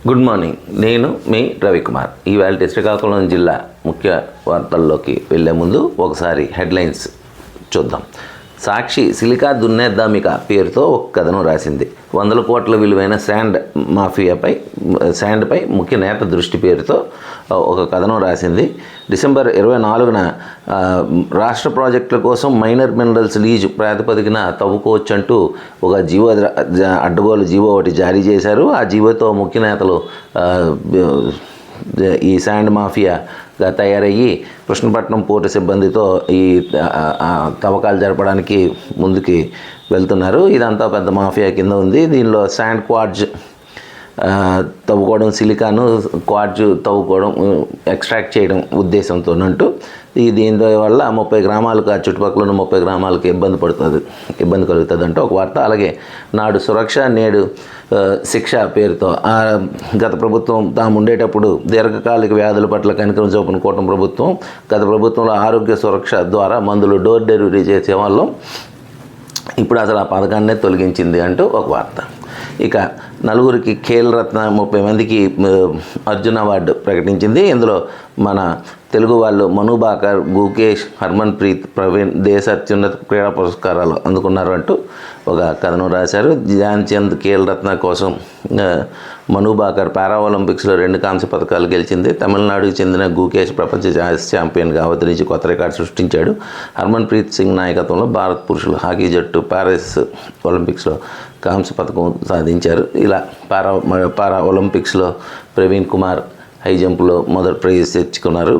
Good morning. నేను మీ రవికుమార్. ఇవాళ శ్రీకాకుళం జిల్లా ముఖ్య వార్తల్లోకి వెళ్లే ముందు ఒకసారి హెడ్లైన్స్ చూద్దాం. సాక్షి సిలికా దున్నేద్దామిక పేరుతో ఒక కథనం రాసింది. 100 కోట్ల విలువైన శాండ్పై ముఖ్య నేత దృష్టి పేరుతో ఒక కథనం రాసింది. డిసెంబర్ 24న రాష్ట్ర ప్రాజెక్టుల కోసం మైనర్ మినరల్స్ లీజు ప్రాతిపదికన తవ్వుకోవచ్చంటూ ఒక అడ్డగోలు జీవో ఒకటి జారీ చేశారు. ఆ జీవోతో ముఖ్య నేతలు ఈ శాండ్ మాఫియాగా తయారయ్యి కృష్ణపట్నం పోర్టు సిబ్బందితో ఈ తవ్వకాలు జరపడానికి ముందుకి వెళ్తున్నారు. ఇదంతా పెద్ద మాఫియా కింద ఉంది. దీనిలో శాండ్ క్వార్ట్జ్ తవ్వుకోవడం, సిలికాను క్వార్ట్జ్ తవ్వుకోవడం, ఎక్స్ట్రాక్ట్ చేయడం ఉద్దేశంతోనంటూ దీని వల్ల 30 గ్రామాలకు, ఆ చుట్టుపక్కల ఉన్న 30 గ్రామాలకు ఇబ్బంది కలుగుతుంది అంటూ ఒక వార్త. అలాగే నాడు సురక్ష నేడు శిక్ష పేరుతో గత ప్రభుత్వం తాము ఉండేటప్పుడు దీర్ఘకాలిక వ్యాధుల పట్ల కనికరం చూపిన కూటమి ప్రభుత్వం గత ప్రభుత్వంలో ఆరోగ్య సురక్ష ద్వారా మందులు డోర్ డెలివరీ చేసే వాళ్ళం ఇప్పుడు అసలు ఆ పథకాన్నే తొలగించింది అంటూ ఒక వార్త. ఇక నలుగురికి ఖేల్ రత్న, 30 మందికి అర్జున్ అవార్డు ప్రకటించింది. ఇందులో మన తెలుగు వాళ్ళు మను బాకర్, గుకేష్, హర్మన్ ప్రీత్, ప్రవీణ్ దేశ అత్యున్నత క్రీడా పురస్కారాలు అందుకున్నారు అంటూ ఒక కథనం రాశారు. ధ్యాన్ చంద్ ఖేల్ రత్న కోసం మను బాకర్ పారా ఒలింపిక్స్లో 2 కాంస్య పథకాలు గెలిచింది. తమిళనాడుకు చెందిన గుకేష్ ప్రపంచ ఛాంపియన్గా అవతరించి కొత్త రికార్డు సృష్టించాడు. హర్మన్ ప్రీత్ సింగ్ నాయకత్వంలో భారత్ పురుషుల హాకీ జట్టు ప్యారిస్ ఒలింపిక్స్లో కాంస్య పథకం సాధించారు. ఇలా పారా ఒలింపిక్స్లో ప్రవీణ్ కుమార్ హై జంప్లో మొదటి ప్రైజ్ తెచ్చుకున్నారు.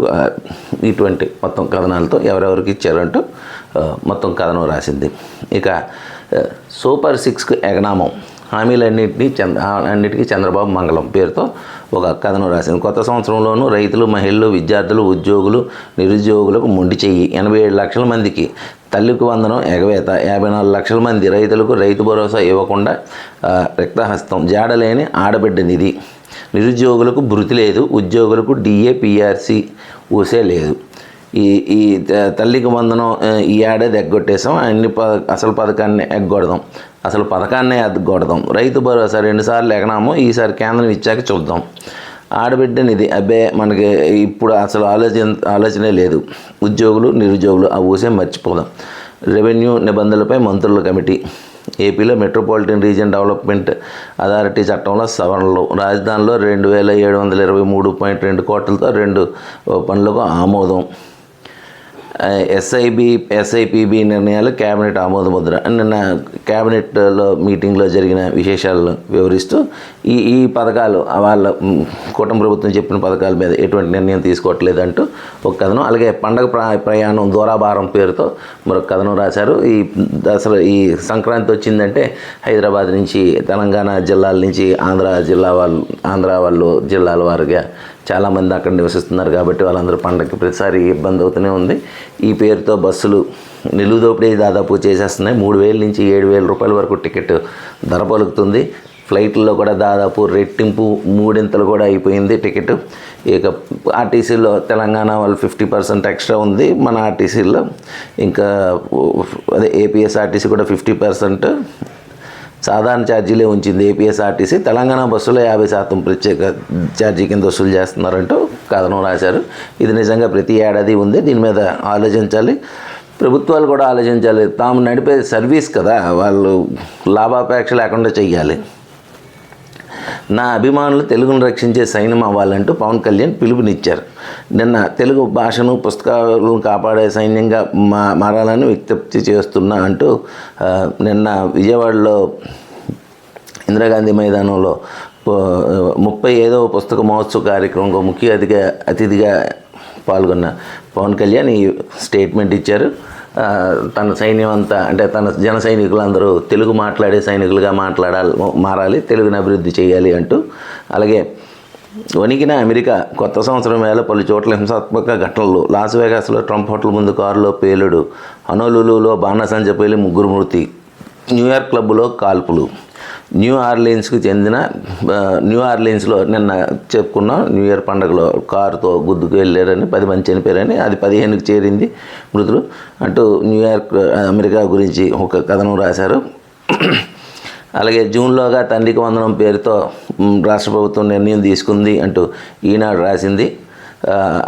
ఇటువంటి మొత్తం కథనాలతో ఎవరెవరికి ఇచ్చారంటూ మొత్తం కథనం రాసింది. ఇక సూపర్ 6కు ఎగనామం, హామీలన్నిటికీ చంద్రబాబు మంగళం పేరుతో ఒక కథనం రాసింది. కొత్త సంవత్సరంలోనూ రైతులు, మహిళలు, విద్యార్థులు, ఉద్యోగులు, నిరుద్యోగులకు మొండి చెయ్యి. 87 లక్షల మందికి తల్లికి వందనం ఎగవేత. 54 లక్షల మంది రైతులకు రైతు భరోసా ఇవ్వకుండా రక్తహస్తం. జాడలేని ఆడబిడ్డ నిధి. నిరుద్యోగులకు భృతి లేదు. ఉద్యోగులకు డిఏ, పిఆర్సీ ఊసే లేదు. ఈ తల్లికి వందనం ఈ ఏడాది ఎగ్గొట్టేసాం. అసలు పథకాన్ని ఎగ్గొడదాం. రైతు భరోసా 2 సార్లు ఎగనాము. ఈసారి కేంద్రం ఇచ్చాక చూద్దాం. ఆడబిడ్డ నిధి అబ్బే మనకి ఇప్పుడు అసలు ఆలోచనే లేదు. ఉద్యోగులు, నిరుద్యోగులు ఆ ఊసే మర్చిపోదాం. రెవెన్యూ నిబంధనలపై మంత్రుల కమిటీ. ఏపీలో మెట్రోపాలిటన్ రీజియన్ డెవలప్మెంట్ అథారిటీ చట్టంలో సవరణలు. రాజధానిలో 2723.2 కోట్లతో 2 పనులకు ఆమోదం. ఎస్ఐపిబి నిర్ణయాలు కేబినెట్ ఆమోద ముద్ర. నిన్న కేబినెట్లో మీటింగ్లో జరిగిన విశేషాలను వివరిస్తూ ఈ పథకాలు వాళ్ళ కూటమి ప్రభుత్వం చెప్పిన పథకాల మీద ఎటువంటి నిర్ణయం తీసుకోవట్లేదంటూ ఒక కథనం. అలాగే పండగ ప్రయాణం దూరాభారం పేరుతో మరొక కథనం రాశారు. ఈ సంక్రాంతి వచ్చిందంటే హైదరాబాద్ నుంచి, తెలంగాణ జిల్లాల నుంచి ఆంధ్ర వాళ్ళు జిల్లాల వారుగా చాలామంది అక్కడ నివసిస్తున్నారు కాబట్టి వాళ్ళందరూ పండగకి ప్రతిసారి ఇబ్బంది అవుతూనే ఉంది. ఈ పేరుతో బస్సులు నిలువు దోపిడీ దాదాపు చేసేస్తున్నాయి. 3,000 నుంచి 7,000 రూపాయల వరకు టికెట్ ధర పలుకుతుంది. ఫ్లైట్లలో కూడా దాదాపు రెట్టింపు 3 కూడా అయిపోయింది టికెట్. ఇక ఆర్టీసీలో తెలంగాణ వాళ్ళు 50% ఎక్స్ట్రా ఉంది. మన ఆర్టీసీలో ఇంకా ఏపీఎస్ఆర్టీసీ కూడా 50% సాధారణ ఛార్జీలే ఉంచింది ఏపీఎస్ఆర్టీసీ. తెలంగాణ బస్సులో 50% ప్రత్యేక ఛార్జీ కింద వసూలు చేస్తున్నారంటూ కథనం రాశారు. ఇది నిజంగా ప్రతి ఏడాది ఉంది. దీని మీద ఆలోచించాలి. ప్రభుత్వాలు కూడా ఆలోచించాలి. తాము నడిపే సర్వీస్ కదా, వాళ్ళు లాభాపేక్ష లేకుండా చెయ్యాలి. నా అభిమానులు తెలుగును రక్షించే సైన్యం అవ్వాలంటూ పవన్ కళ్యాణ్ పిలుపునిచ్చారు. నిన్న తెలుగు భాషను, పుస్తకాలను కాపాడే సైన్యంగా మారాలని విజ్ఞప్తి చేస్తున్నా అంటూ నిన్న విజయవాడలో ఇందిరాగాంధీ మైదానంలో 35వ పుస్తక మహోత్సవ కార్యక్రమంలో ముఖ్య అతిథిగా పాల్గొన్న పవన్ కళ్యాణ్ ఈ స్టేట్మెంట్ ఇచ్చారు. తన సైన్యం అంతా, అంటే తన జన సైనికులందరూ తెలుగు మాట్లాడే సైనికులుగా మారాలి, తెలుగుని అభివృద్ధి చేయాలి అంటూ. అలాగే వణికిన అమెరికా, కొత్త సంవత్సరం వేళ పలు చోట్ల హింసాత్మక ఘటనలు. లాస్ వేగాస్లో ట్రంప్ హోటల్ ముందు కారులో పేలుడు. హనోలులులో బాణసంచ పేలి 3 మృతి. న్యూయార్క్ క్లబ్లో కాల్పులు. న్యూ ఆర్లీన్స్లో నిన్న చెప్పుకున్నాం, న్యూ ఇయర్ పండుగలో కారుతో గుద్దుకు వెళ్ళారని 10 మంది చనిపోయారని, అది 15కి చేరింది మృతులు అంటూ అమెరికా గురించి ఒక కథనం రాశారు. అలాగే జూన్లోగా తండ్రికి వందనం పేరుతో రాష్ట్ర ప్రభుత్వం నిర్ణయం తీసుకుంది అంటూ ఈనాడు రాసింది.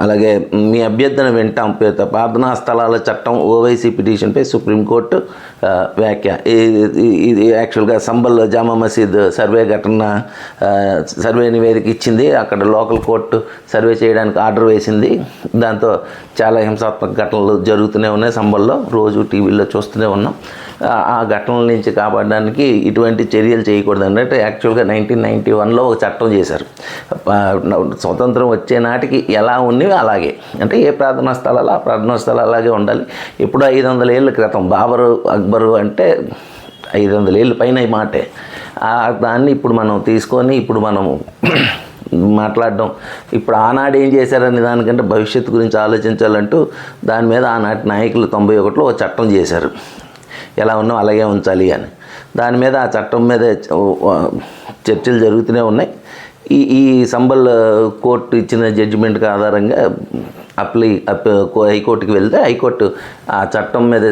అలాగే మీ అభ్యర్థన వింటాం పేరుతో ప్రార్థనా స్థలాల చట్టం ఓవైసీ పిటిషన్పై సుప్రీంకోర్టు వ్యాఖ్య. ఇది యాక్చువల్గా సంబల్ జామా మసీద్ సర్వే ఘటన సర్వే నివేదిక ఇచ్చింది. అక్కడ లోకల్ కోర్టు సర్వే చేయడానికి ఆర్డర్ వేసింది. దాంతో చాలా హింసాత్మక ఘటనలు జరుగుతూనే ఉన్నాయి సంబల్లో, రోజు టీవీలో చూస్తూనే ఉన్నాం. ఆ ఘటనల నుంచి కాపాడడానికి ఇటువంటి చర్యలు చేయకూడదు అంటే యాక్చువల్గా 1991లో ఒక చట్టం చేశారు. స్వతంత్రం వచ్చే నాటికి ఎలా ఉన్నవి అలాగే, అంటే ఏ ప్రార్థనా స్థలాలు ఆ ప్రార్థనా స్థలాలు అలాగే ఉండాలి. ఇప్పుడు 500 ఏళ్ళ క్రితం బాబరు అక్బరు అంటే 500 ఏళ్ళ పైన ఈ మాటే. దాన్ని ఇప్పుడు మనం తీసుకొని ఇప్పుడు మనము మాట్లాడడం, ఇప్పుడు ఆనాడు ఏం చేశారనే దానికంటే భవిష్యత్తు గురించి ఆలోచించాలంటూ దాని మీద ఆనాటి నాయకులు 91లో ఒక చట్టం చేశారు, ఎలా ఉన్నాం అలాగే ఉంచాలి అని. దాని మీద ఆ చట్టం మీద చర్చలు జరుగుతూనే ఉన్నాయి. ఈ సంబల్ కోర్టు ఇచ్చిన జడ్జిమెంట్కి ఆధారంగా హైకోర్టుకి వెళ్తే హైకోర్టు ఆ చట్టం మీద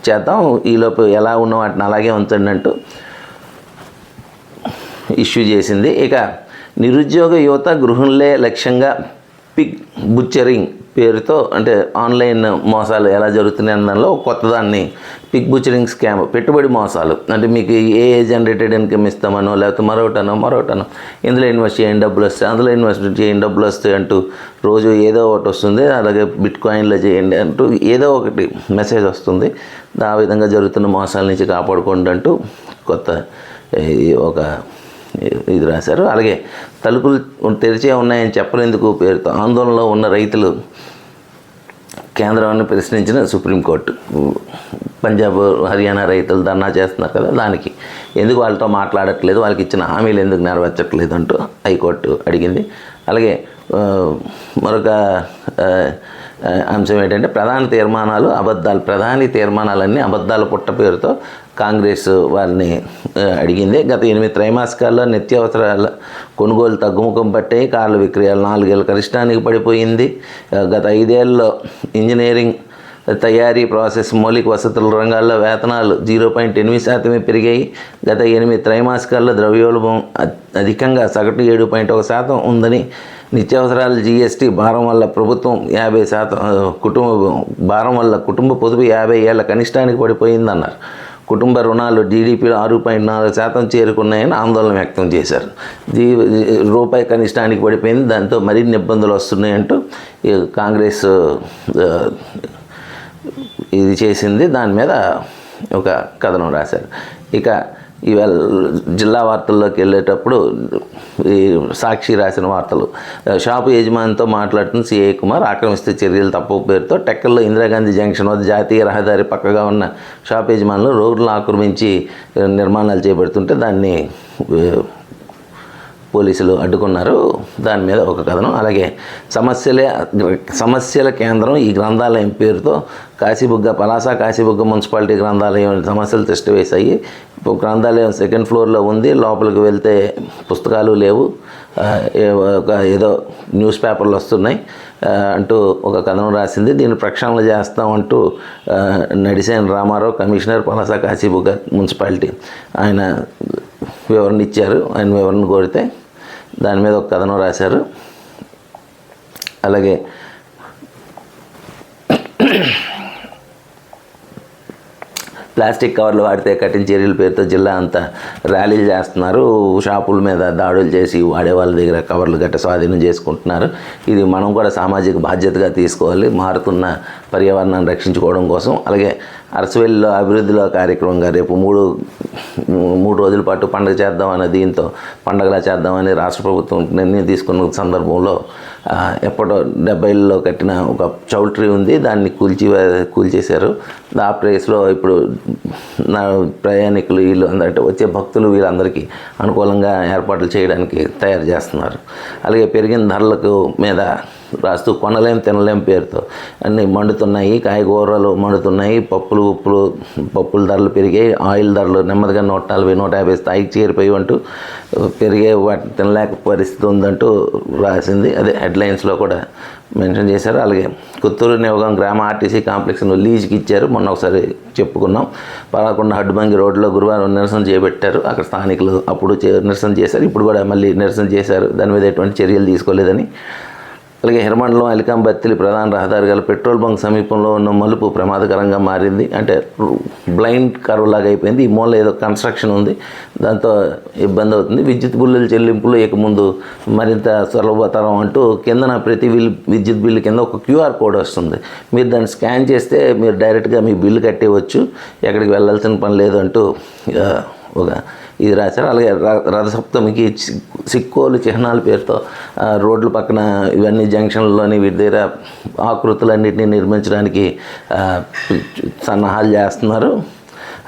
చేద్దాం, ఈలోపు ఎలా ఉన్న వాటిని అలాగే ఉంచండి అంటూ ఇష్యూ చేసింది. ఇక నిరుద్యోగ యువత గృహంలే లక్ష్యంగా పిగ్ బుచ్చరింగ్ పేరుతో, అంటే ఆన్లైన్ మోసాలు ఎలా జరుగుతున్నాయి అన్న దానిలో కొత్త దాన్ని పిగ్ బుచ్చరింగ్ స్కామ్, పెట్టుబడి మోసాలు. అంటే మీకు ఏ జనరేటెడ్ ఇన్కమ్ ఇస్తామనో లేకపోతే మరొకటనో ఇందులో ఇన్వెస్ట్ చేయండి డబ్బులు వస్తాయి, అందులో ఇన్వెస్ట్ చేయండి డబ్బులు వస్తాయి అంటూ రోజు ఏదో ఒకటి వస్తుంది. అలాగే బిట్ కాయిన్లో చేయండి అంటూ ఏదో ఒకటి మెసేజ్ వస్తుంది. ఆ విధంగా జరుగుతున్న మోసాల నుంచి కాపాడుకోండి అంటూ కొత్త ఒక ఇది రాశారు. అలాగే తలుపులు తెరిచే ఉన్నాయని చెప్పలేందుకు పేరుతో ఆందోళనలో ఉన్న రైతులు కేంద్రాన్ని ప్రశ్నించిన సుప్రీంకోర్టు. పంజాబ్ హర్యానా రైతులు ధర్నా చేస్తున్నారు కదా, దానికి ఎందుకు వాళ్ళతో మాట్లాడట్లేదు, వాళ్ళకి ఇచ్చిన హామీలు ఎందుకు నెరవేర్చట్లేదు అంటూ హైకోర్టు అడిగింది. అలాగే మరొక అంశం ఏంటంటే ప్రధాని తీర్మానాలన్నీ అబద్ధాల పుట్ట పేరుతో కాంగ్రెస్ వారిని అడిగింది. గత 8 త్రైమాసికాల్లో నిత్యావసరాల కొనుగోలు తగ్గుముఖం పట్టాయి. కార్ల విక్రయాలు 4 ఏళ్ళ కనిష్టానికి పడిపోయింది. గత 5 ఏళ్ళలో ఇంజనీరింగ్, తయారీ, ప్రాసెస్, మౌలిక వసతుల రంగాల్లో వేతనాలు 0.8% పెరిగాయి. గత 8 త్రైమాసికాల్లో ద్రవ్యోల్బణం అధికంగా సగటు 7.1% ఉందని, నిత్యావసరాల జీఎస్టీ భారం వల్ల ప్రభుత్వం 50% కుటుంబ పొదుపు 50 ఏళ్ల కనిష్టానికి పడిపోయిందన్నారు. కుటుంబ రుణాలు జీడీపీలో 6.4% చేరుకున్నాయని ఆందోళన వ్యక్తం చేశారు. రూపాయి కనిష్టానికి పడిపోయింది, దాంతో మరిన్ని ఇబ్బందులు వస్తున్నాయంటూ కాంగ్రెస్ ఇది చేసింది. దాని మీద ఒక కథనం రాశారు. ఇక ఇవాళ జిల్లా వార్తల్లోకి వెళ్ళేటప్పుడు ఈ సాక్షి రాసిన వార్తలు, షాపు యజమానితో మాట్లాడుతున్న సిఐ కుమార్ ఆక్రమిస్తే చర్యలు తప్పు పేరుతో టెక్కల్లో ఇందిరాగాంధీ జంక్షన్ వద్ద జాతీయ రహదారి పక్కగా ఉన్న షాపు యజమానులు రోడ్లను ఆక్రమించి నిర్మాణాలు చేపడుతుంటే దాన్ని పోలీసులు అడ్డుకున్నారు. దాని మీద ఒక కథనం. అలాగే సమస్యల కేంద్రం ఈ గ్రంథాలయం పేరుతో పలాస కాశీబుగ్గ మున్సిపాలిటీ గ్రంథాలయం సమస్యలు తిష్టవేశాయి. గ్రంథాలయం 2nd ఫ్లోర్లో ఉంది. లోపలికి వెళ్తే పుస్తకాలు లేవు, ఏదో న్యూస్ పేపర్లు వస్తున్నాయి అంటూ ఒక కథనం రాసింది. దీన్ని ప్రక్షాళన చేస్తామంటూ నడిసేన రామారావు, కమిషనర్, పలాస కాశీబుగ్గ మున్సిపాలిటీ, ఆయన వివరణ ఇచ్చారు. ఆయన వివరణ కోరితే దాని మీద ఒక కథనం రాశారు. అలాగే ప్లాస్టిక్ కవర్లు వాడితే కఠిన చర్యల పేరుతో జిల్లా అంతా ర్యాలీలు చేస్తున్నారు. షాపుల మీద దాడులు చేసి వాడే వాళ్ళ దగ్గర కవర్లు గట్ట స్వాధీనం చేసుకుంటున్నారు. ఇది మనం కూడా సామాజిక బాధ్యతగా తీసుకోవాలి, మారుతున్న పర్యావరణాన్ని రక్షించుకోవడం కోసం. అలాగే అరసవెల్లిలో అభివృద్ధిలో కార్యక్రమంగా రేపు మూడు రోజుల పాటు పండుగ చేద్దామని, దీంతో పండుగలా చేద్దామని రాష్ట్ర ప్రభుత్వం నిర్ణయం తీసుకున్న సందర్భంలో ఎప్పుడో 70ల్లో కట్టిన ఒక చౌల్ట్రీ ఉంది, దాన్ని కూల్చేశారు. ఆ ప్లేస్లో ఇప్పుడు ప్రయాణికులు వీళ్ళు అంటే వచ్చే భక్తులు వీళ్ళందరికీ అనుకూలంగా ఏర్పాట్లు చేయడానికి తయారు చేస్తున్నారు. అలాగే పెరిగిన ధరలకు మీద రాస్తూ కొనలేం తినలేం పేరుతో అన్నీ మండుతున్నాయి, కాయగూరలు మండుతున్నాయి, పప్పుల ధరలు పెరిగాయి, ఆయిల్ ధరలు నెమ్మదిగా 140, 150 స్థాయికి చేరిపోయి అంటూ పెరిగే వాటిని తినలేక పరిస్థితి ఉందంటూ రాసింది. అదే హెడ్లైన్స్లో కూడా మెన్షన్ చేశారు. అలాగే కొత్తూరు నియోగం గ్రామ ఆర్టీసీ కాంప్లెక్స్ను లీజుకి ఇచ్చారు. మొన్న ఒకసారి చెప్పుకున్నాం. 11 హడ్డుబంగి రోడ్లో గురువారం నిరసన చేపట్టారు. అక్కడ స్థానికులు అప్పుడు నిరసన చేశారు, ఇప్పుడు కూడా మళ్ళీ నిరసన చేశారు. దాని మీద ఎటువంటి చర్యలు తీసుకోలేదని. అలాగే హిరమండలం అలికాం బత్తిలి ప్రధాన రహదారి గల పెట్రోల్ బంక్ సమీపంలో ఉన్న మలుపు ప్రమాదకరంగా మారింది. అంటే బ్లైండ్ కర్వ్ లాగా అయిపోయింది. ఈ మూల ఏదో కన్స్ట్రక్షన్ ఉంది, దాంతో ఇబ్బంది అవుతుంది. విద్యుత్ బిల్లుల చెల్లింపులు ఇక ముందు మరింత సులభతరం అంటూ కిందన ప్రతి విద్యుత్ బిల్లు కింద ఒక క్యూఆర్ కోడ్ వస్తుంది. మీరు దాన్ని స్కాన్ చేస్తే మీరు డైరెక్ట్గా మీ బిల్లు కట్టేయవచ్చు, ఎక్కడికి వెళ్ళాల్సిన పని లేదు అంటూ ఒక ఇది రాశారు. అలాగే రథసప్తమికి సిక్కోలు చిహ్నాల పేరుతో రోడ్ల పక్కన ఇవన్నీ జంక్షన్లలోని వీటి దగ్గర ఆకృతులన్నింటినీ నిర్మించడానికి సన్నాహాలు చేస్తున్నారు.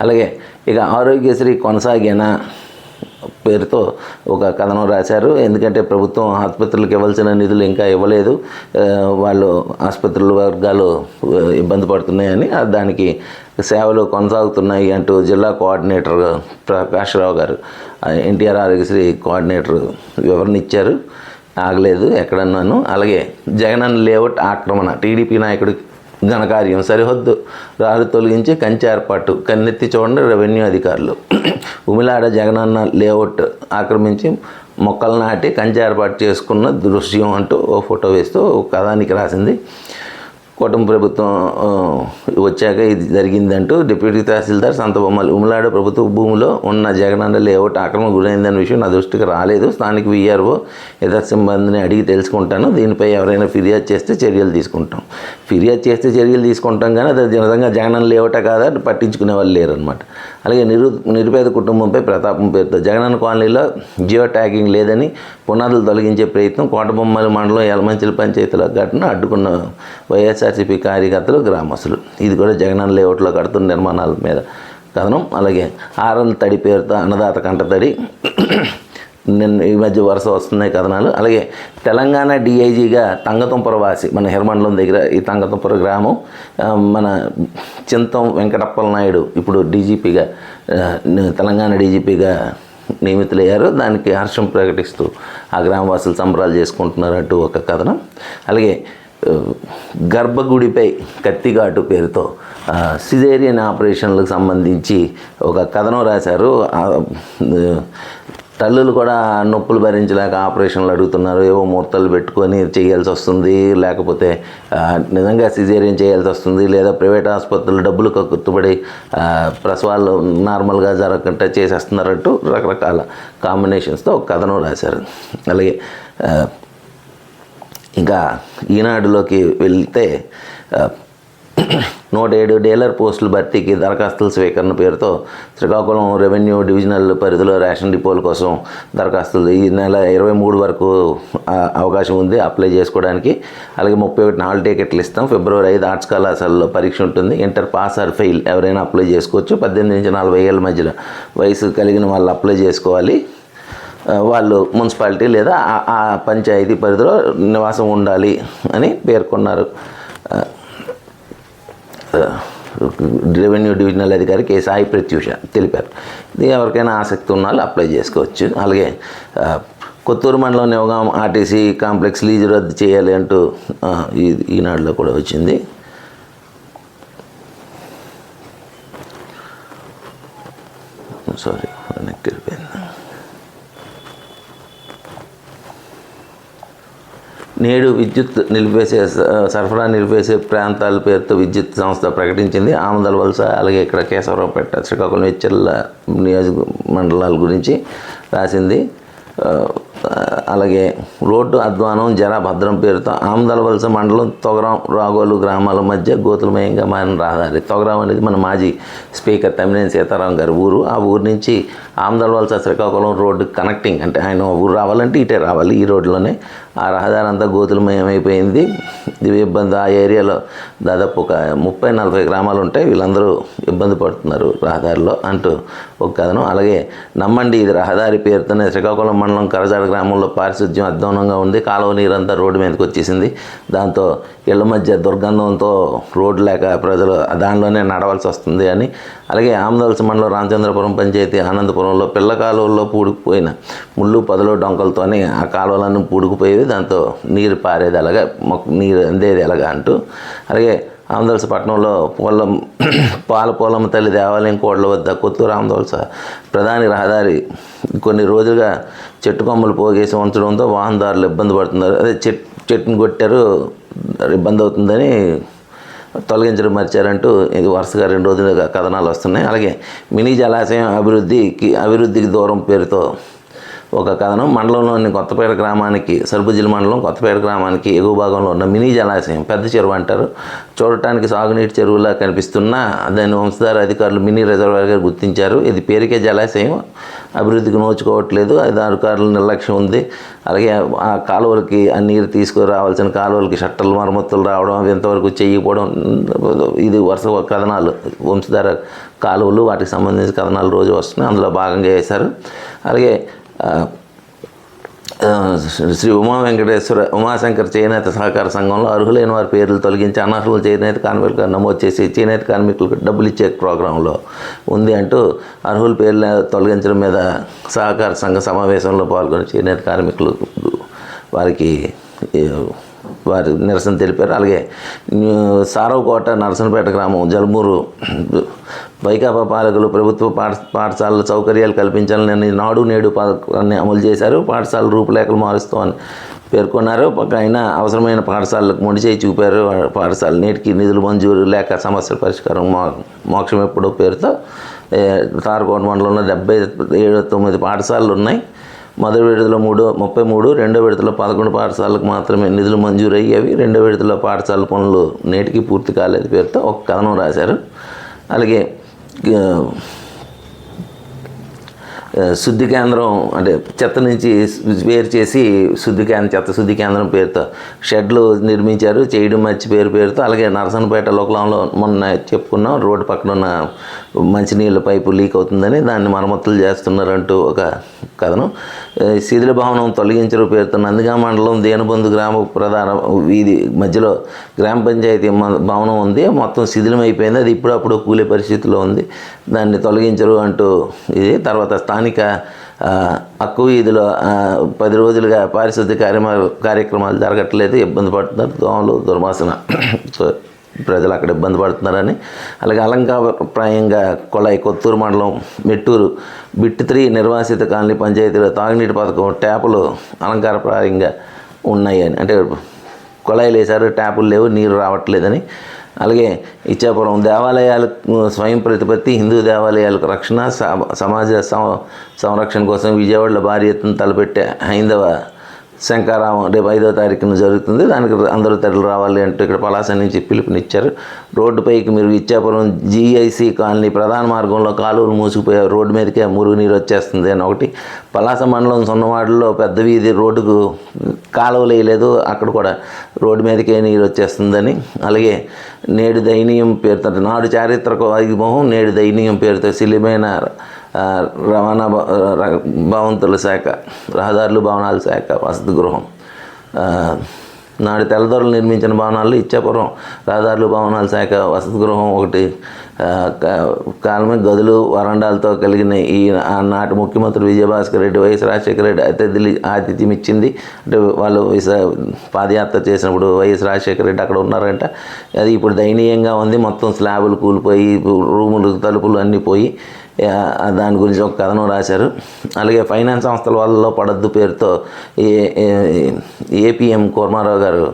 అలాగే ఇక ఆరోగ్యశ్రీ కొనసాగేనా పేరుతో ఒక కథనం రాశారు. ఎందుకంటే ప్రభుత్వం ఆసుపత్రులకు ఇవ్వాల్సిన నిధులు ఇంకా ఇవ్వలేదు, వాళ్ళు ఆసుపత్రుల వర్గాలు ఇబ్బంది పడుతున్నాయని, దానికి సేవలు కొనసాగుతున్నాయి అంటూ జిల్లా కోఆర్డినేటర్ ప్రకాష్ రావు గారు, ఎన్టీఆర్ ఆరోగ్యశ్రీ కోఆర్డినేటర్ వివరణ ఇచ్చారు. ఆగలేదు ఎక్కడన్నాను. అలాగే జగనన్న లేఅవుట్ ఆక్రమణ, టీడీపీ నాయకుడి ఘనకార్యం, సరిహద్దు రారు తొలగించి కంచె ఏర్పాటు, కన్నెత్తి చూడండి రెవెన్యూ అధికారులు. ఉమిలాడ జగనన్న లేఅవుట్ ఆక్రమించి మొక్కలు నాటి కంచె ఏర్పాటు చేసుకున్న దృశ్యం అంటూ ఓ ఫోటో వేస్తూ కథానికి రాసింది. కూటమి ప్రభుత్వం వచ్చాక ఇది జరిగిందంటూ డిప్యూటీ తహసీల్దార్ సంతబొమ్మలు, ఉమిలాడ ప్రభుత్వ భూమిలో ఉన్న జగనన్న లేఅవుట్ ఆక్రమణ గురైందనే విషయం నా దృష్టికి రాలేదు. స్థానిక వీఆర్ఓ ఇతర సిబ్బందిని అడిగి తెలుసుకుంటాను. దీనిపై ఎవరైనా ఫిర్యాదు చేస్తే చర్యలు తీసుకుంటాం. ఫిర్యాదు చేస్తే చర్యలు తీసుకుంటాం, కానీ అది నిజంగా జగనన్న లేఅవుట కాదా పట్టించుకునే వాళ్ళు లేరనమాట. అలాగే నిరుపేద కుటుంబంపై ప్రతాపం పేరుతో జగనన్న కాలనీలో జియో ట్యాగింగ్ లేదని పునాదులు తొలగించే ప్రయత్నం, కోటబొమ్మల మండలం యలమంచిలి పంచాయతీల ఘటన అడ్డుకున్న వైఎస్ఆర్సీపీ కార్యకర్తలు, గ్రామస్తులు. ఇది కూడా జగనన్న లేఅవుట్లో కడుతున్న నిర్మాణాల మీద కథనం. అలాగే ఆరన్ తడి పేరుతో అన్నదాత కంటతడి, నిన్న ఈ మధ్య వరుస వస్తున్నాయి కథనాలు. అలాగే తెలంగాణ డిఐజీగా తంగతుంపర వాసి, మన హిరమండలం దగ్గర ఈ తంగతుంపర గ్రామం, మన చింతం వెంకటప్పల నాయుడు ఇప్పుడు డీజీపీగా, తెలంగాణ డీజీపీగా నియమితులయ్యారు. దానికి హర్షం ప్రకటిస్తూ ఆ గ్రామవాసులు సంబరాలు చేసుకుంటున్నారంటూ ఒక కథనం. అలాగే గర్భగుడిపై కత్తిఘాటు పేరుతో సిజేరియన్ ఆపరేషన్లకు సంబంధించి ఒక కథనం రాశారు. తల్లులు కూడా నొప్పులు భరించలేక ఆపరేషన్లు అడుగుతున్నారు. ఏవో ముహూర్తాలు పెట్టుకొని చేయాల్సి వస్తుంది, లేకపోతే నిజంగా సిజేరియన్ చేయాల్సి వస్తుంది, లేదా ప్రైవేట్ ఆసుపత్రులు డబ్బులు కక్కుతుబడి ప్రసవాలు నార్మల్గా జరగకుండా చేసేస్తున్నారంటూ రకరకాల కాంబినేషన్స్తో ఒక కథనం రాశారు. అలాగే ఇంకా ఈనాడులోకి వెళ్తే 107 డీలర్ పోస్టుల భర్తీకి దరఖాస్తుల స్వీకరణ పేరుతో శ్రీకాకుళం రెవెన్యూ డివిజనల్ పరిధిలో రేషన్ డిపోల కోసం దరఖాస్తులు ఈ నెల 23 వరకు అవకాశం ఉంది అప్లై చేసుకోవడానికి. అలాగే 31 హాల్ టికెట్లు ఇస్తాం. ఫిబ్రవరి 5 ఆర్ట్స్ కళాశాలలో పరీక్ష ఉంటుంది. ఇంటర్ పాస్ ఆర్ ఫెయిల్ ఎవరైనా అప్లై చేసుకోవచ్చు. 18 నుంచి 40 ఏళ్ళ మధ్యలో వయసు కలిగిన వాళ్ళు అప్లై చేసుకోవాలి. వాళ్ళు మున్సిపాలిటీ లేదా ఆ పంచాయతీ పరిధిలో నివాసం ఉండాలి అని పేర్కొన్నారు. రెవెన్యూ డివిజనల్ అధికారి కె సాయి ప్రత్యూష తెలిపారు. ఇది ఎవరికైనా ఆసక్తి ఉన్న వాళ్ళు అప్లై చేసుకోవచ్చు. అలాగే కొత్తూరు మండలం నియోగం ఆర్టీసీ కాంప్లెక్స్ లీజు రద్దు చేయాలి అంటూ ఈనాడులో కూడా వచ్చింది. సారీ వెనక్కి వెళ్ళిపోయింది. నేడు విద్యుత్ నిలిపేసే సరఫరా నిలిపేసే ప్రాంతాల పేరుతో విద్యుత్ సంస్థ ప్రకటించింది. ఆమదల వలస, అలాగే ఇక్కడ కేశవరావుపేట, శ్రీకాకుళం హెచ్చర్ల నియోజక మండలాల గురించి రాసింది. అలాగే రోడ్డు అధ్వానం జలభద్రం పేరుతో ఆమదల వలస మండలం తొగరాం రాగోలు గ్రామాల మధ్య గోతులమయంగా మారిన రహదారి. తొగరాం అనేది మన మాజీ స్పీకర్ తమ్మినేని సీతారాం గారి ఊరు. ఆ ఊరు నుంచి ఆమదల వలస శ్రీకాకుళం రోడ్డు కనెక్టింగ్, అంటే ఆయన ఊరు రావాలంటే ఇటే రావాలి ఈ రోడ్లోనే. ఆ రహదారి అంతా గోతులమయమైపోయింది. ఇది ఇబ్బంది. ఆ ఏరియాలో దాదాపు ఒక 30-40 గ్రామాలు ఉంటాయి. వీళ్ళందరూ ఇబ్బంది పడుతున్నారు రహదారిలో అంటూ ఒక కథనం. అలాగే నమ్మండి, ఇది రహదారి పేరుతోనే శ్రీకాకుళం మండలం కరజాడ గ్రామంలో పారిశుద్ధ్యం అధ్వానంగా ఉంది. కాలువ నీరంతా రోడ్డు మీదకి వచ్చేసింది. దాంతో ఇళ్ల మధ్య దుర్గంధంతో రోడ్డు లేక ప్రజలు దానిలోనే నడవాల్సి వస్తుంది అని. అలాగే ఆమదవలస మండలం రామచంద్రపురం పంచాయతీ ఆనందపురంలో పిల్ల కాలువల్లో పూడుకుపోయిన ముళ్ళు పొదలు డొంకలతోనే ఆ కాలువలన్నీ పూడుకుపోయేవి. దాంతో నీరు పారేది ఎలాగా, నీరు అందేది ఎలాగా అంటూ. అలాగే ఆమదవలస పట్టణంలో పోలమ్మ తల్లి దేవాలయం కోడ్ల వద్ద కొత్తూరు ఆమదవలస ప్రధాని రహదారి కొన్ని రోజులుగా చెట్టు కొమ్మలు పోగేసి ఉంచడంతో వాహనదారులు ఇబ్బంది పడుతున్నారు. అదే చెట్టును కొట్టారు, ఇబ్బంది అవుతుందని తొలగించడం మర్చారంటూ ఇది వరుసగా 2 రోజులుగా కథనాలు వస్తున్నాయి. అలాగే మినీ జలాశయం అభివృద్ధికి దూరం పేరుతో ఒక కథనం. మండలంలోని కొత్తపేట గ్రామానికి, సర్బుజిల్ మండలం కొత్తపేట గ్రామానికి ఎగువ భాగంలో ఉన్న మినీ జలాశయం, పెద్ద చెరువు అంటారు, చూడటానికి సాగునీటి చెరువులా కనిపిస్తున్నా దాన్ని వంశధార అధికారులు మినీ రిజర్వాయర్గా గుర్తించారు. ఇది పేరుకే జలాశయం, అభివృద్ధికి నోచుకోవట్లేదు. అధికారుల నిర్లక్ష్యం ఉంది. అలాగే ఆ కాలువలకి ఆ నీరు తీసుకురావాల్సిన కాలువలకి షట్టర్లు మరమ్మతులు రావడం, అవి ఎంతవరకు చేయకపోవడం, ఇది వరుస కథనాలు. వంశధార కాలువలు వాటికి సంబంధించిన కథనాలు రోజు వస్తున్నాయి. అందులో భాగంగా వేశారు. అలాగే శ్రీ ఉమాశంకర్ చేనేత సహకార సంఘంలో అర్హులైన వారి పేర్లు తొలగించి అనర్హులు చేనేత కార్మికులుగా నమోదు చేసి చేనేత కార్మికులకు డబ్బులు ఇచ్చే ప్రోగ్రాంలో ఉంది అంటూ అర్హుల పేర్లు తొలగించడం మీద సహకార సంఘ సమావేశంలో పాల్గొని చేనేత కార్మికులు వారి నిరసన తెలిపారు. అలాగే సారవకోట నరసనపేట గ్రామం జలమూరు వైకాపా పాలకులు ప్రభుత్వ పాఠశాలల సౌకర్యాలు కల్పించాలని నాడు నేడు పథకాన్ని అమలు చేశారు. పాఠశాల రూపురేఖలు మారుస్తామని పేర్కొన్నారు. అయినా అవసరమైన పాఠశాలకు మొండిచేయి చూపారు. పాఠశాల నేటికి నిధులు మంజూరు లేక సమస్యల పరిష్కారం మోక్షం ఎప్పుడో పేరుతో తారకోట మండలంలో 79 పాఠశాలలు ఉన్నాయి. మొదటి విడతలో 33, రెండో విడతలో 11 పాఠశాలకు మాత్రమే నిధులు మంజూరయ్యేవి. రెండో విడతలో పాఠశాల పనులు నేటికి పూర్తి కాలేదు పేరుతో ఒక కథనం రాశారు. అలాగే శుద్ధి కేంద్రం అంటే చెత్త నుంచి వేరు చేసి చెత్త శుద్ధి కేంద్రం పేరుతో షెడ్లు నిర్మించారు, చేయడం మంచి పేరుతో. అలాగే నరసనపేట లోకలంలో మొన్న చెప్పుకున్నాం, రోడ్డు పక్కన ఉన్న మంచినీళ్ళ పైపు లీక్ అవుతుందని దాన్ని మరమ్మతులు చేస్తున్నారంటూ ఒక కథనం. శిథిల భవనం తొలగించరు పేరుతో నందిగామ మండలం దేనబంధు గ్రామ ప్రధాన వీధి మధ్యలో గ్రామ పంచాయతీ భవనం ఉంది, మొత్తం శిథిలం అయిపోయింది. అది ఇప్పుడప్పుడు కూలే పరిస్థితిలో ఉంది, దాన్ని తొలగించరు అంటూ ఇది. తర్వాత స్థానిక అక్కు వీధిలో 10 రోజులుగా పారిశుద్ధ్య కార్యక్రమాలు జరగట్లేదు, ఇబ్బంది పడుతున్నారు. దోమలు దుర్వాసన, సో ప్రజలు అక్కడ ఇబ్బంది పడుతున్నారని. అలాగే అలంకారప్రాయంగా కొళాయి కొత్తూరు మండలం మెట్టూరు బిట్ 3 నిర్వాసిత కాలనీ పంచాయతీలో తాగునీటి పథకం ట్యాపులు అలంకారప్రాయంగా ఉన్నాయని, అంటే కొళాయిలు వేశారు, ట్యాపులు లేవు, నీరు రావట్లేదని. అలాగే ఇచ్చాపురం దేవాలయాలకు స్వయం ప్రతిపత్తి, హిందూ దేవాలయాలకు రక్షణ సమాజ సంరక్షణ కోసం విజయవాడలో భారీ ఎత్తున తలపెట్టే హైందవ శంకారామం రేపు 5వ తారీఖున జరుగుతుంది. దానికి అందరూ తరలి రావాలి అంటూ ఇక్కడ పలాస నుంచి పిలుపునిచ్చారు. రోడ్డుపైకి మీరు ఇచ్చాపురం జీఐసి కాలనీ ప్రధాన మార్గంలో కాలువలు మూసుకుపోయారు, రోడ్డు మీదకే మురుగునీరు వచ్చేస్తుంది అని ఒకటి. పలాస మండలం సొన్నవాడలో పెద్ద వీధి రోడ్డుకు కాలువలు వేయలేదు, అక్కడ కూడా రోడ్డు మీదకే నీరు వచ్చేస్తుందని. అలాగే నేడు దయనీయం పేరుతో నాడు చారిత్రక వైభవం నేడు దయనీయం పేరుతో శిలిమైన రవాణా భవంతుల శాఖ, రహదారులు భవనాల శాఖ, వసతి గృహం నాడు తెల్లదొరలు నిర్మించిన భవనాల్లో ఇచ్చాపురం రహదారులు భవనాల శాఖ వసతి గృహం ఒకటి కాలమే గదులు వరండాలతో కలిగిన ఈ నాటి ముఖ్యమంత్రి విజయభాస్కర్ రెడ్డి వైఎస్ రాజశేఖర రెడ్డి ఆతిథ్యం ఇచ్చింది. అంటే వాళ్ళు పాదయాత్ర చేసినప్పుడు వైఎస్ రాజశేఖర రెడ్డి అక్కడ ఉన్నారంట. అది ఇప్పుడు దయనీయంగా ఉంది, మొత్తం స్లాబులు కూలిపోయి రూములు తలుపులు అన్నీ పోయి దాని గురించి ఒక కథనం రాశారు. అలాగే ఫైనాన్స్ సంస్థల వాళ్ళలో పడద్దు పేరుతో ఏపీఎం కోర్మారావు గారు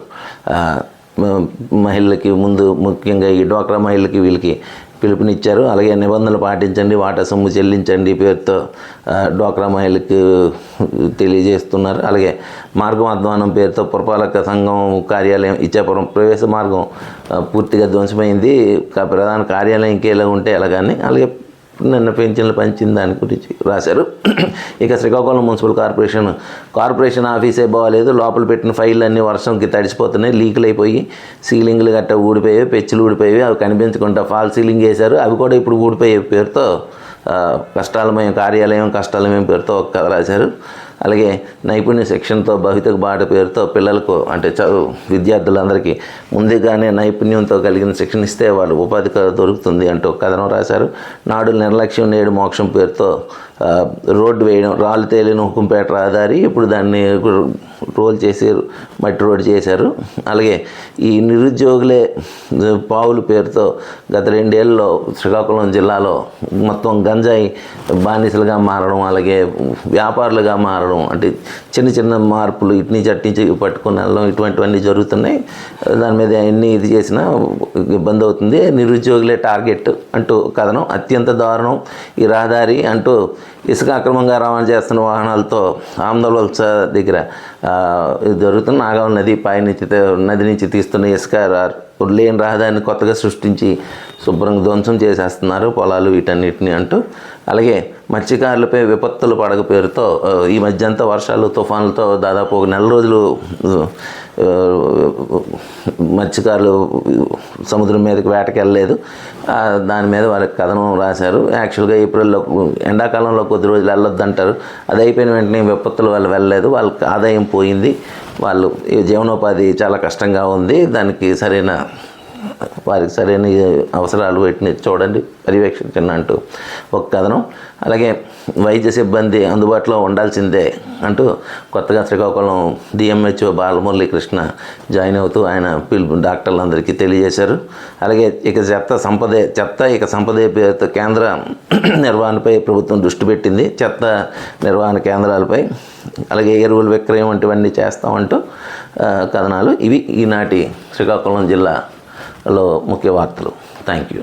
మహిళలకి ముందు ముఖ్యంగా ఈ డ్వాక్రా మహిళలకి వీళ్ళకి పిలుపునిచ్చారు. అలాగే నిబంధనలు పాటించండి, వాటా సొమ్ము చెల్లించండి పేరుతో డ్వాక్రా మహిళలకు తెలియజేస్తున్నారు. అలాగే మార్గం అధ్వానం పేరుతో పురపాలక సంఘం కార్యాలయం ఇచ్చాపురం ప్రవేశ మార్గం పూర్తిగా ధ్వంసమైంది, ప్రధాన కార్యాలయం ఇంకేలా ఉంటే ఎలాగాని. అలాగే నిన్న పెన్షన్లు పంచిన దాని గురించి రాశారు. ఇక శ్రీకాకుళం మున్సిపల్ కార్పొరేషన్ ఆఫీసే బాగాలేదు, లోపల పెట్టిన ఫైళ్ళు అన్నీ వర్షంకి తడిసిపోతున్నాయి, లీకులు అయిపోయి సీలింగ్లు గట్ట ఊడిపోయాయి, పెచ్చులు ఊడిపోయాయి, అవి కనిపించకుండా ఫాల్ సీలింగ్ వేశారు, అవి కూడా ఇప్పుడు ఊడిపోయే పేరుతో కష్టాలమయం కార్యాలయం కష్టాలమయం పేరుతో ఒక కథ రాశారు. అలాగే నైపుణ్య శిక్షణతో భవితకు బాట పేరుతో పిల్లలకు అంటే విద్యార్థులందరికీ ముందుగానే నైపుణ్యంతో కలిగిన శిక్షణ ఇస్తే వాళ్ళు ఉపాధి దొరుకుతుంది అంటూ కథనం రాశారు. నాడు నిర్లక్ష్యం నేడు మోక్షం పేరుతో రోడ్డు వేయడం, రాళ్ళు తేలిన హుకుంపేట రహదారి ఇప్పుడు దాన్ని రోల్ చేసి మట్టి రోడ్డు చేశారు. అలాగే ఈ నిరుద్యోగులే పావుల పేరుతో గత 2 ఏళ్ళలో శ్రీకాకుళం జిల్లాలో మొత్తం గంజాయి బానిసలుగా మారడం, అలాగే వ్యాపారులుగా మారడం, అంటే చిన్న చిన్న మార్పులు ఇటు నుంచి అటు నుంచి పట్టుకుని వెళ్ళడం, ఇటువంటివన్నీ జరుగుతున్నాయి. దాని మీద ఎన్ని ఇది చేసినా ఇబ్బంది అవుతుంది. నిరుద్యోగులే టార్గెట్ అంటూ కథనం. అత్యంత దారుణం ఈ రహదారి అంటూ ఇసుక అక్రమంగా రవాణా చేస్తున్న వాహనాలతో ఆమ్దవలస దగ్గర జరుగుతున్న నాగావళి నది నుంచి తీస్తున్న ఇసుక లేని రహదారిని కొత్తగా సృష్టించి శుభ్రంగా ధ్వంసం చేసేస్తున్నారు పొలాలు వీటన్నిటిని అంటూ. అలాగే మత్స్యకారులపై విపత్తుల పడగ పేరుతో ఈ మధ్య అంతా వర్షాలు తుఫాన్లతో దాదాపు 1 నెల రోజులు మత్స్యకారులు సముద్రం మీదకి వేటకి వెళ్ళలేదు. దాని మీద వాళ్ళకి కథనం రాశారు. యాక్చువల్గా ఏప్రిల్లో ఎండాకాలంలో కొద్ది రోజులు వెళ్ళొద్దు అంటారు, అది అయిపోయిన వెంటనే విపత్తులు వాళ్ళు వెళ్ళలేదు, వాళ్ళకి ఆదాయం పోయింది, వాళ్ళు జీవనోపాధి చాలా కష్టంగా ఉంది, దానికి వారికి సరైన అవసరాలు వీటిని చూడండి పర్యవేక్షించండి అంటూ ఒక కథనం. అలాగే వైద్య సిబ్బంది అందుబాటులో ఉండాల్సిందే అంటూ కొత్తగా శ్రీకాకుళం డిఎంహెచ్ఓ బాలమురళీకృష్ణ జాయిన్ అవుతూ ఆయన డాక్టర్లందరికీ తెలియజేశారు. అలాగే ఇక చెత్త సంపదే పేరుతో కేంద్ర నిర్వహణపై ప్రభుత్వం దృష్టి పెట్టింది, చెత్త నిర్వహణ కేంద్రాలపై. అలాగే ఎరువుల విక్రయం వంటివన్నీ చేస్తామంటూ కథనాలు. ఇవి ఈనాటి శ్రీకాకుళం జిల్లాలో ముఖ్య వార్తలు. Thank you.